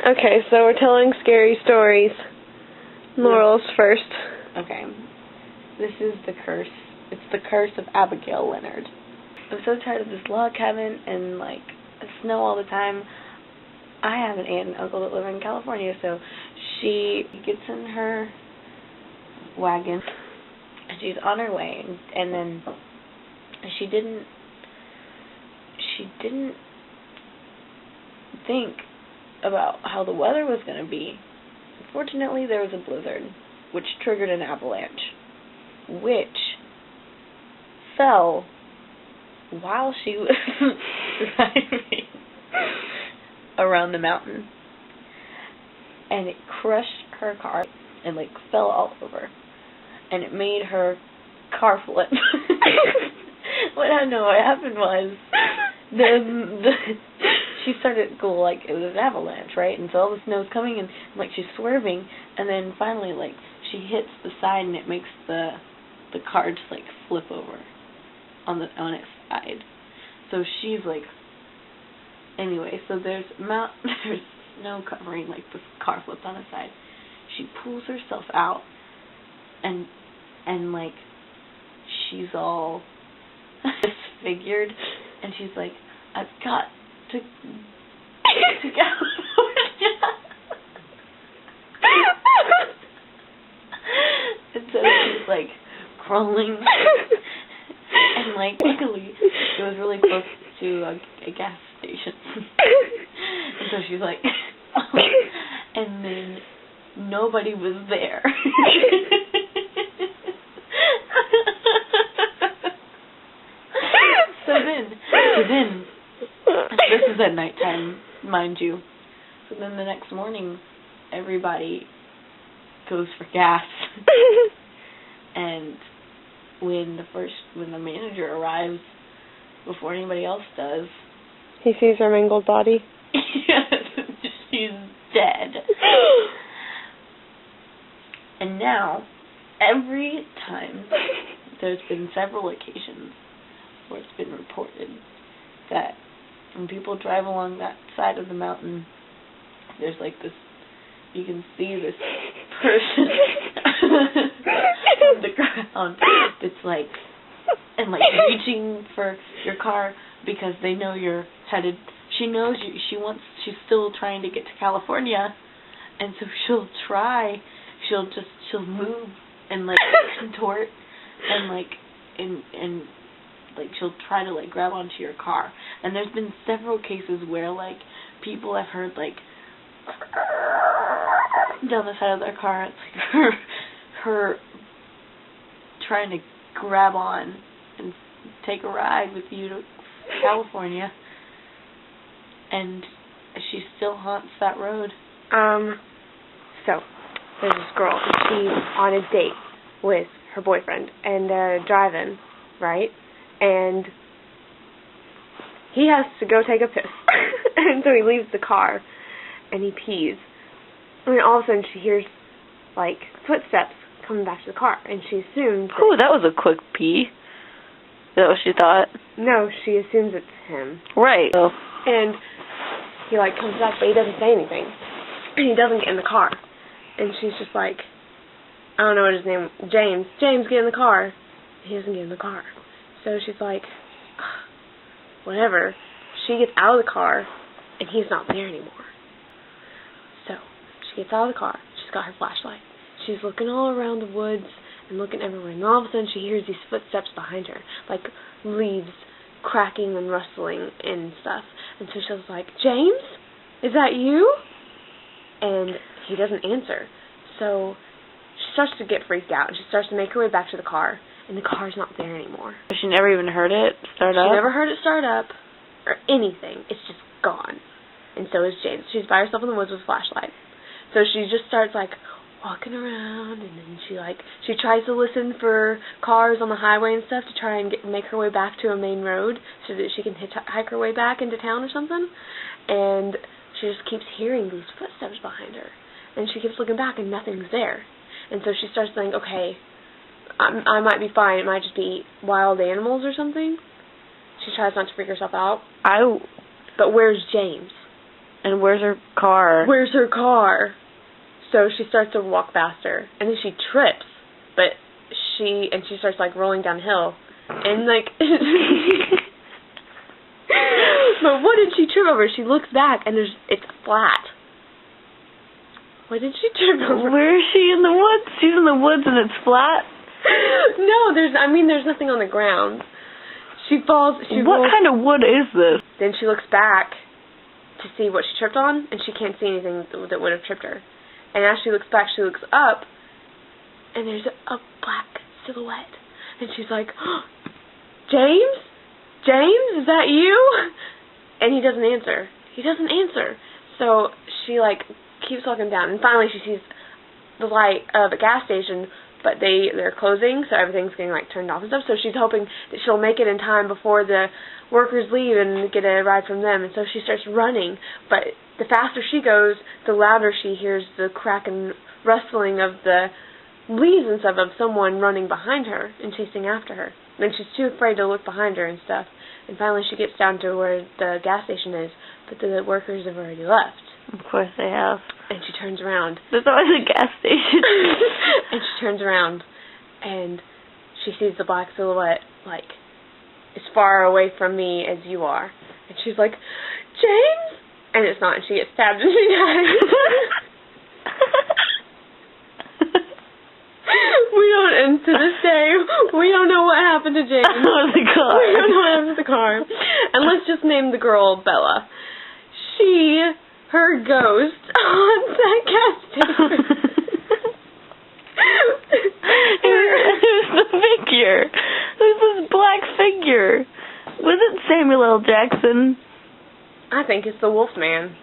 Okay, so we're telling scary stories. Morals first. Okay. This is the curse. It's the curse of Abigail Leonard. I'm so tired of this log cabin and, like, snow all the time. I have an aunt and uncle that live in California, so she gets in her wagon and she's on her way, and then she didn't think about how the weather was going to be. Fortunately, there was a blizzard, which triggered an avalanche, which fell while she was driving around the mountain, and it crushed her car and, like, fell all over, and it made her car flip. What happened was she started to go, like, it was an avalanche, right? And so all the snow's coming, and, like, she's swerving, and then finally, like, she hits the side, and it makes the car just, like, flip over on its side. So she's, like, anyway, so there's snow covering, like, the car flipped on its side. She pulls herself out, and like, she's all disfigured, and she's like, I've got to California. And so she's, like, crawling, and, like, luckily it was really close to a gas station. And so she's like, and then nobody was there. So then, this is at nighttime, mind you. So then the next morning, everybody goes for gas. And when the manager arrives, before anybody else does, he sees her mangled body. She's dead. And now, every time, there's been several occasions where it's been reported that when people drive along that side of the mountain, there's, like, this, you can see this person on the ground that's, like, and, like, reaching for your car because they know you're headed. She knows you. She's still trying to get to California, and so she'll move and, like, contort and, like, and like, she'll try to, like, grab onto your car. And there's been several cases where, like, people have heard, like, down the side of their car. It's like her trying to grab on and take a ride with you to California. And she still haunts that road. So there's this girl, and she's on a date with her boyfriend, and they're driving, right? And he has to go take a piss. And so he leaves the car, and he pees. And then all of a sudden she hears, like, footsteps coming back to the car, and she assumes... Oh, that was a quick pee. Is that what she thought? No, she assumes it's him. Right. Oh. And he, like, comes back, but he doesn't say anything. And he doesn't get in the car. And she's just like, I don't know what his name... James, get in the car. He doesn't get in the car. So she's like, whatever. She gets out of the car, and he's not there anymore. So she gets out of the car. She's got her flashlight. She's looking all around the woods and looking everywhere. And all of a sudden she hears these footsteps behind her, like leaves cracking and rustling and stuff. And so she's like, James? Is that you? And he doesn't answer. So she starts to get freaked out. She starts to make her way back to the car. And the car's not there anymore. She never even heard it start up? She never heard it start up or anything. It's just gone. And so is James. She's by herself in the woods with a flashlight. So she just starts, like, walking around, and then she tries to listen for cars on the highway and stuff to try and make her way back to a main road so that she can hike her way back into town or something. And she just keeps hearing these footsteps behind her. And she keeps looking back, and nothing's there. And so she starts thinking, okay, I might be fine. It might just be wild animals or something. She tries not to freak herself out. But where's James? And where's her car? Where's her car? So she starts to walk faster, and then she trips, but she starts like rolling downhill, and like, but what did she trip over? She looks back, and it's flat. What did she trip over? Where is she in the woods? She's in the woods and it's flat? No, there's nothing on the ground. She falls. What kind of wood is this? Then she looks back to see what she tripped on, and she can't see anything that would have tripped her. And as she looks back, she looks up, and there's a black silhouette. And she's like, oh, James? James, is that you? And he doesn't answer. So she, like, keeps walking down, and finally she sees the light of a gas station, but they're closing, so everything's getting, like, turned off and stuff. So she's hoping that she'll make it in time before the workers leave and get a ride from them. And so she starts running, but the faster she goes, the louder she hears the crack and rustling of the leaves and stuff of someone running behind her and chasing after her. And she's too afraid to look behind her and stuff. And finally she gets down to where the gas station is, but the workers have already left. Of course they have. And she turns around. There's always a gas station. And she turns around, and she sees the black silhouette, like, as far away from me as you are. And she's like, James? And it's not, and she gets stabbed and she dies. And to this day, we don't know what happened to James. The car. We don't know what happened to the car. And let's just name the girl Bella. Her ghost haunts that gas station. Who's the figure? Who's this black figure? Was it Samuel L. Jackson? I think it's the Wolfman.